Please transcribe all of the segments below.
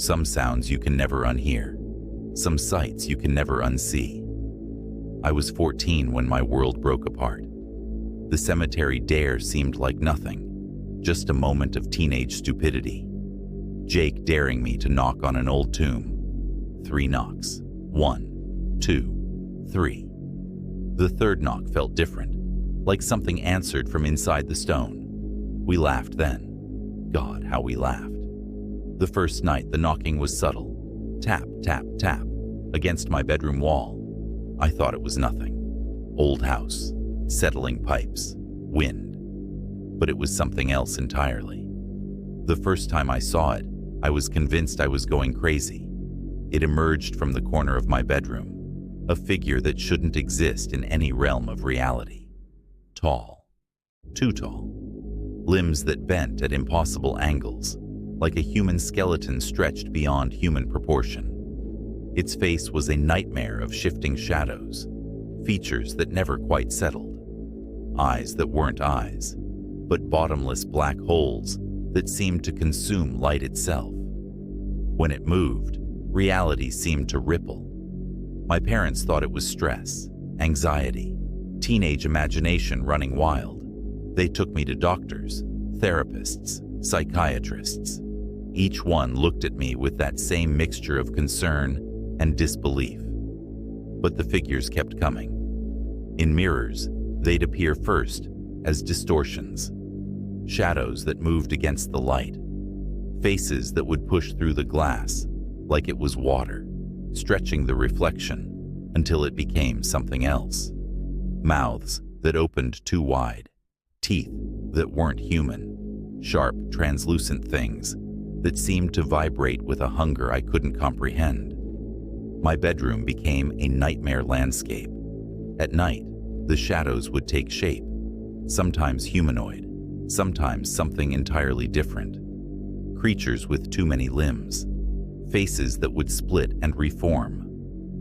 Some sounds you can never unhear. Some sights you can never unsee. I was 14 when my world broke apart. The cemetery dare seemed like nothing, just a moment of teenage stupidity. Jake daring me to knock on an old tomb. 3 knocks. 1, 2, 3. The third knock felt different, like something answered from inside the stone. We laughed then. God, how we laughed. The first night, the knocking was subtle. Tap, tap, tap, against my bedroom wall. I thought it was nothing. Old house, settling pipes, wind. But it was something else entirely. The first time I saw it, I was convinced I was going crazy. It emerged from the corner of my bedroom, a figure that shouldn't exist in any realm of reality. Tall, too tall. Limbs that bent at impossible angles, like a human skeleton stretched beyond human proportion. Its face was a nightmare of shifting shadows, features that never quite settled. Eyes that weren't eyes, but bottomless black holes that seemed to consume light itself. When it moved, reality seemed to ripple. My parents thought it was stress, anxiety, teenage imagination running wild. They took me to doctors, therapists, psychiatrists. Each one looked at me with that same mixture of concern and disbelief. But the figures kept coming. In mirrors, they'd appear first as distortions, shadows that moved against the light, faces that would push through the glass like it was water, stretching the reflection until it became something else. Mouths that opened too wide, teeth that weren't human, sharp, translucent things that seemed to vibrate with a hunger I couldn't comprehend. My bedroom became a nightmare landscape. At night, the shadows would take shape, sometimes humanoid, sometimes something entirely different. Creatures with too many limbs, faces that would split and reform,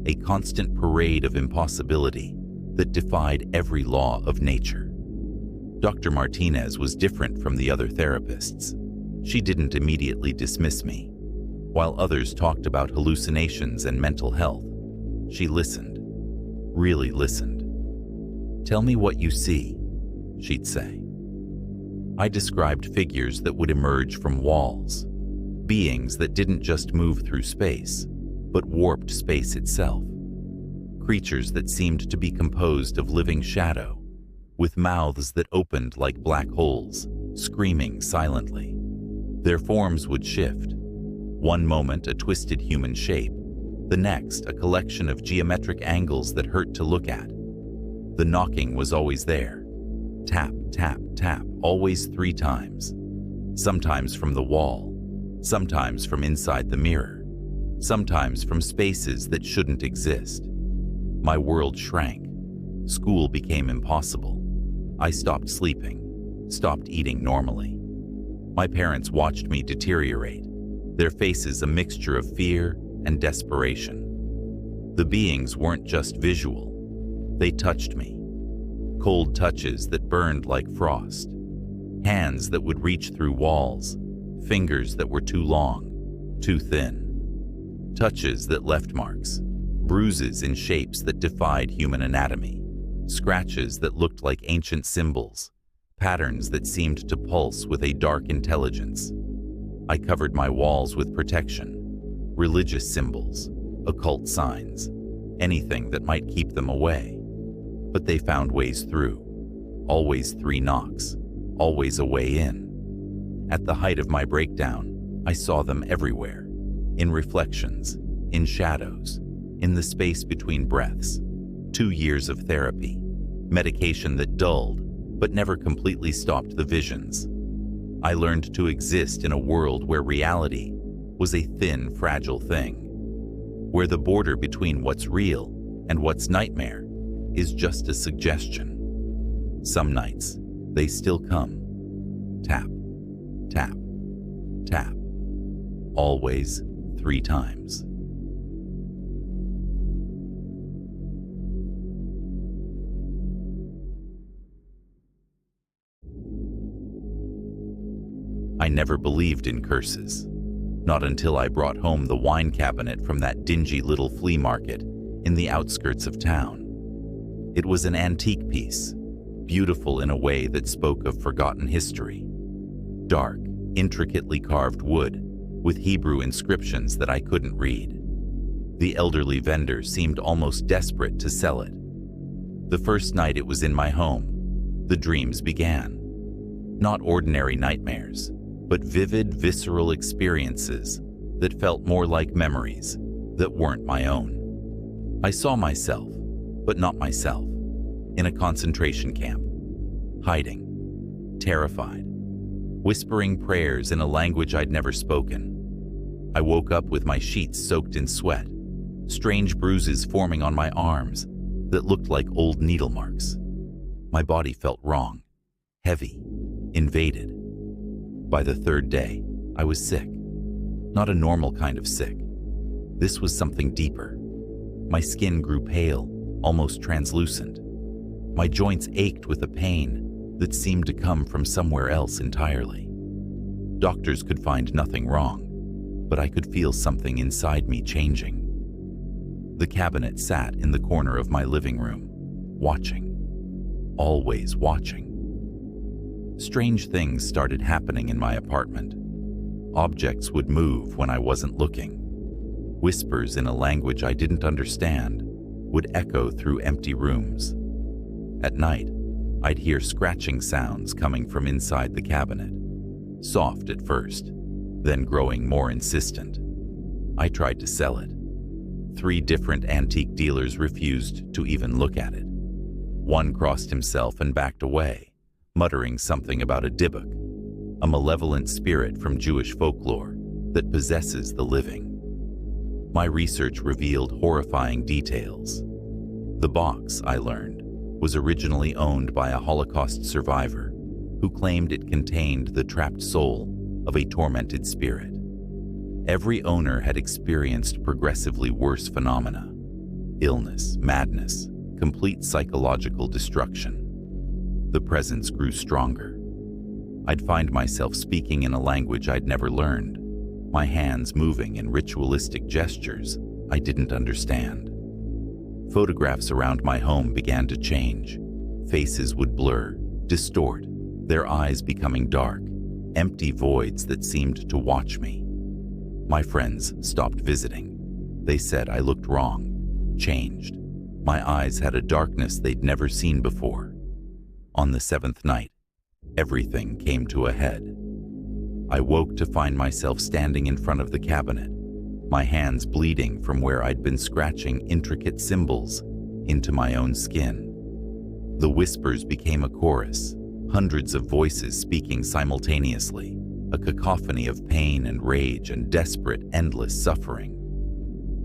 a constant parade of impossibility that defied every law of nature. Dr. Martinez was different from the other therapists. She didn't immediately dismiss me. While others talked about hallucinations and mental health, she listened, really listened. "Tell me what you see," she'd say. I described figures that would emerge from walls, beings that didn't just move through space, but warped space itself. Creatures that seemed to be composed of living shadow, with mouths that opened like black holes, screaming silently. Their forms would shift. One moment a twisted human shape, the next a collection of geometric angles that hurt to look at. The knocking was always there. Tap, tap, tap, always 3 times. Sometimes from the wall, sometimes from inside the mirror, sometimes from spaces that shouldn't exist. My world shrank. School became impossible. I stopped sleeping, stopped eating normally. My parents watched me deteriorate, their faces a mixture of fear and desperation. The beings weren't just visual. They touched me. Cold touches that burned like frost. Hands that would reach through walls. Fingers that were too long, too thin. Touches that left marks. Bruises in shapes that defied human anatomy. Scratches that looked like ancient symbols. Patterns that seemed to pulse with a dark intelligence. I covered my walls with protection. Religious symbols, occult signs, anything that might keep them away. But they found ways through. Always 3 knocks, always a way in. At the height of my breakdown, I saw them everywhere. In reflections, in shadows, in the space between breaths. 2 years of therapy, medication that dulled, but never completely stopped the visions. I learned to exist in a world where reality was a thin, fragile thing, where the border between what's real and what's nightmare is just a suggestion. Some nights, they still come. Tap, tap, tap. Always 3 times. I never believed in curses. Not until I brought home the wine cabinet from that dingy little flea market in the outskirts of town. It was an antique piece, beautiful in a way that spoke of forgotten history. Dark, intricately carved wood, with Hebrew inscriptions that I couldn't read. The elderly vendor seemed almost desperate to sell it. The first night it was in my home, the dreams began. Not ordinary nightmares, but vivid, visceral experiences that felt more like memories that weren't my own. I saw myself, but not myself, in a concentration camp, hiding, terrified, whispering prayers in a language I'd never spoken. I woke up with my sheets soaked in sweat, strange bruises forming on my arms that looked like old needle marks. My body felt wrong, heavy, invaded. By the third day, I was sick. Not a normal kind of sick. This was something deeper. My skin grew pale, almost translucent. My joints ached with a pain that seemed to come from somewhere else entirely. Doctors could find nothing wrong, but I could feel something inside me changing. The cabinet sat in the corner of my living room, watching, always watching. Strange things started happening in my apartment. Objects would move when I wasn't looking. Whispers in a language I didn't understand would echo through empty rooms. At night, I'd hear scratching sounds coming from inside the cabinet, soft at first, then growing more insistent. I tried to sell it. 3 different antique dealers refused to even look at it. One crossed himself and backed away, muttering something about a dybbuk, a malevolent spirit from Jewish folklore that possesses the living. My research revealed horrifying details. The box, I learned, was originally owned by a Holocaust survivor who claimed it contained the trapped soul of a tormented spirit. Every owner had experienced progressively worse phenomena: illness, madness, complete psychological destruction. The presence grew stronger. I'd find myself speaking in a language I'd never learned, my hands moving in ritualistic gestures I didn't understand. Photographs around my home began to change. Faces would blur, distort, their eyes becoming dark, empty voids that seemed to watch me. My friends stopped visiting. They said I looked wrong, changed. My eyes had a darkness they'd never seen before. On the 7th night, everything came to a head. I woke to find myself standing in front of the cabinet, my hands bleeding from where I'd been scratching intricate symbols into my own skin. The whispers became a chorus, hundreds of voices speaking simultaneously, a cacophony of pain and rage and desperate, endless suffering.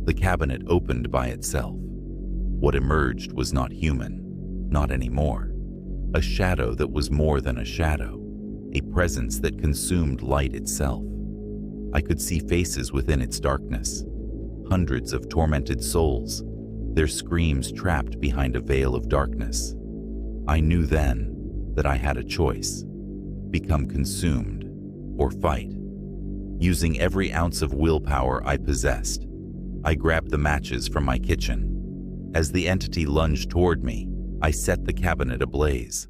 The cabinet opened by itself. What emerged was not human, not anymore. A shadow that was more than a shadow, a presence that consumed light itself. I could see faces within its darkness, hundreds of tormented souls, their screams trapped behind a veil of darkness. I knew then that I had a choice: become consumed or fight. Using every ounce of willpower I possessed, I grabbed the matches from my kitchen. As the entity lunged toward me, I set the cabinet ablaze.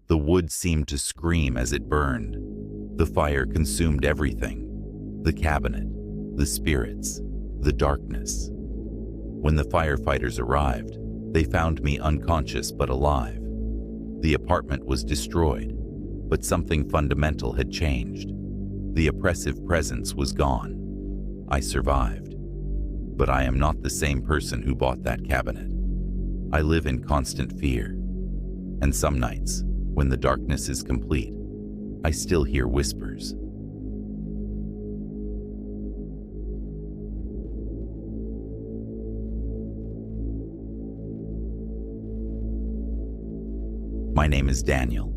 The wood seemed to scream as it burned. The fire consumed everything: the cabinet, the spirits, the darkness. When the firefighters arrived, they found me unconscious but alive. The apartment was destroyed, but something fundamental had changed. The oppressive presence was gone. I survived. But I am not the same person who bought that cabinet. I live in constant fear. And some nights, when the darkness is complete, I still hear whispers. My name is Daniel,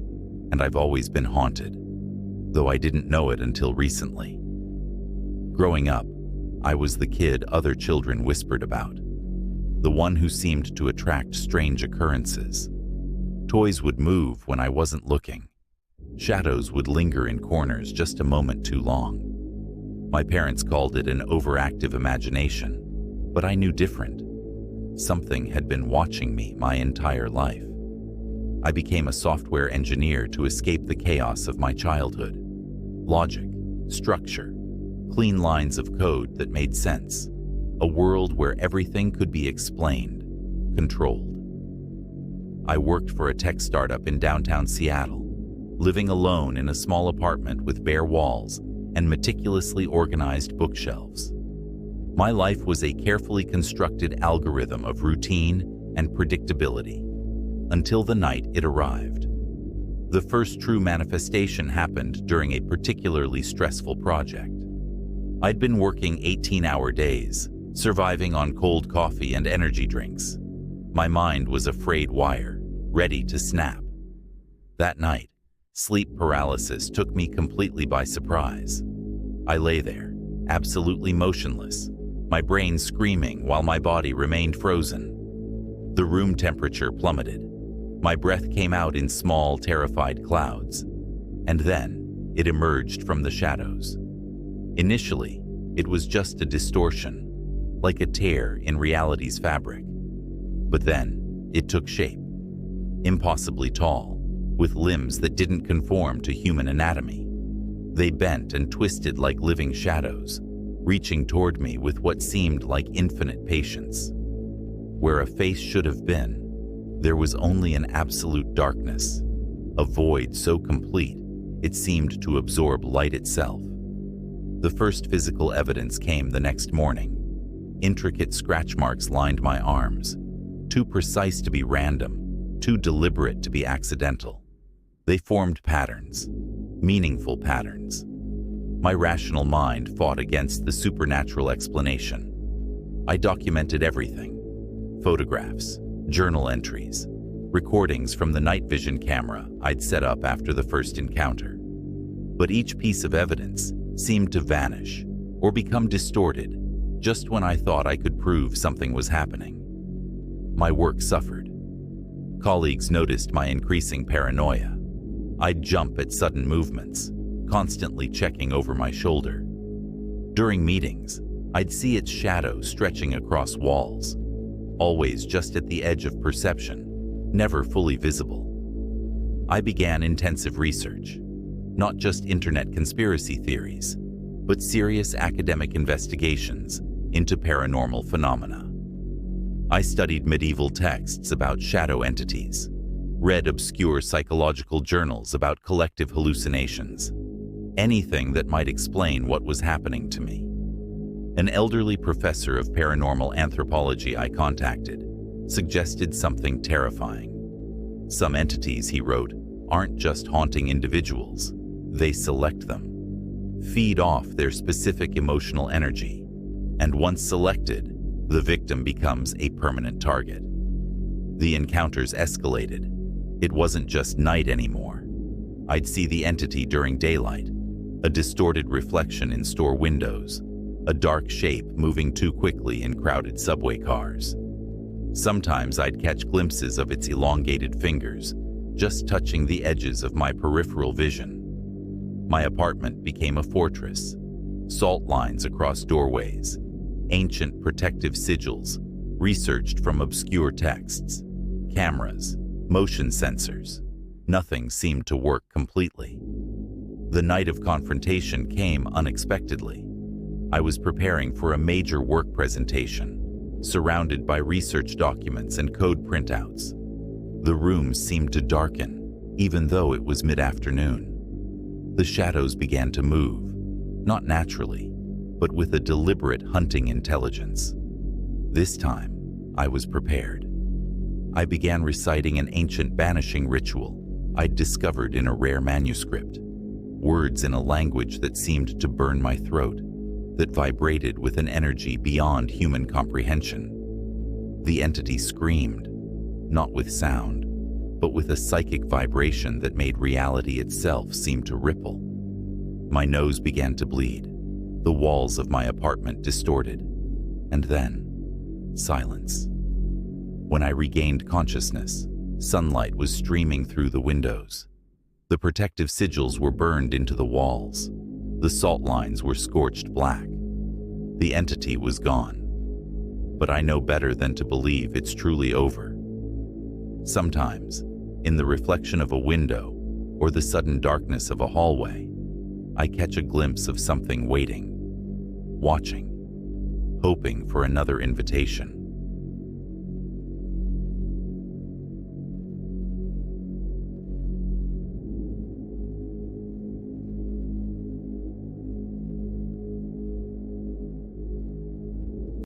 and I've always been haunted, though I didn't know it until recently. Growing up, I was the kid other children whispered about, the one who seemed to attract strange occurrences. Toys would move when I wasn't looking. Shadows would linger in corners just a moment too long. My parents called it an overactive imagination, but I knew different. Something had been watching me my entire life. I became a software engineer to escape the chaos of my childhood. Logic, structure, clean lines of code that made sense. A world where everything could be explained, controlled. I worked for a tech startup in downtown Seattle, living alone in a small apartment with bare walls and meticulously organized bookshelves. My life was a carefully constructed algorithm of routine and predictability, until the night it arrived. The first true manifestation happened during a particularly stressful project. I'd been working 18-hour days, surviving on cold coffee and energy drinks. My mind was a frayed wire, ready to snap. That night, sleep paralysis took me completely by surprise. I lay there, absolutely motionless, my brain screaming while my body remained frozen. The room temperature plummeted. My breath came out in small, terrified clouds. And then, it emerged from the shadows. Initially, it was just a distortion, like a tear in reality's fabric. But then, it took shape. Impossibly tall, with limbs that didn't conform to human anatomy. They bent and twisted like living shadows, reaching toward me with what seemed like infinite patience. Where a face should have been, there was only an absolute darkness, a void so complete it seemed to absorb light itself. The first physical evidence came the next morning. Intricate scratch marks lined my arms, too precise to be random, too deliberate to be accidental. They formed patterns, meaningful patterns. My rational mind fought against the supernatural explanation. I documented everything: photographs, journal entries, recordings from the night vision camera I'd set up after the first encounter. But each piece of evidence seemed to vanish or become distorted just when I thought I could prove something was happening. My work suffered. Colleagues noticed my increasing paranoia. I'd jump at sudden movements, constantly checking over my shoulder. During meetings, I'd see its shadow stretching across walls, always just at the edge of perception, never fully visible. I began intensive research, not just internet conspiracy theories, but serious academic investigations into paranormal phenomena. I studied medieval texts about shadow entities, read obscure psychological journals about collective hallucinations, anything that might explain what was happening to me. An elderly professor of paranormal anthropology I contacted suggested something terrifying. Some entities, he wrote, aren't just haunting individuals, they select them, feed off their specific emotional energy, and once selected, the victim becomes a permanent target. The encounters escalated. It wasn't just night anymore. I'd see the entity during daylight, a distorted reflection in store windows, a dark shape moving too quickly in crowded subway cars. Sometimes I'd catch glimpses of its elongated fingers, just touching the edges of my peripheral vision. My apartment became a fortress. Salt lines across doorways, ancient protective sigils, researched from obscure texts, cameras, motion sensors. Nothing seemed to work completely. The night of confrontation came unexpectedly. I was preparing for a major work presentation, surrounded by research documents and code printouts. The room seemed to darken, even though it was mid-afternoon. The shadows began to move, not naturally, but with a deliberate hunting intelligence. This time, I was prepared. I began reciting an ancient banishing ritual I'd discovered in a rare manuscript, words in a language that seemed to burn my throat, that vibrated with an energy beyond human comprehension. The entity screamed, not with sound, but with a psychic vibration that made reality itself seem to ripple. My nose began to bleed, the walls of my apartment distorted, and then, silence. When I regained consciousness, sunlight was streaming through the windows. The protective sigils were burned into the walls. The salt lines were scorched black. The entity was gone. But I know better than to believe it's truly over. Sometimes, in the reflection of a window or the sudden darkness of a hallway, I catch a glimpse of something waiting, watching, hoping for another invitation.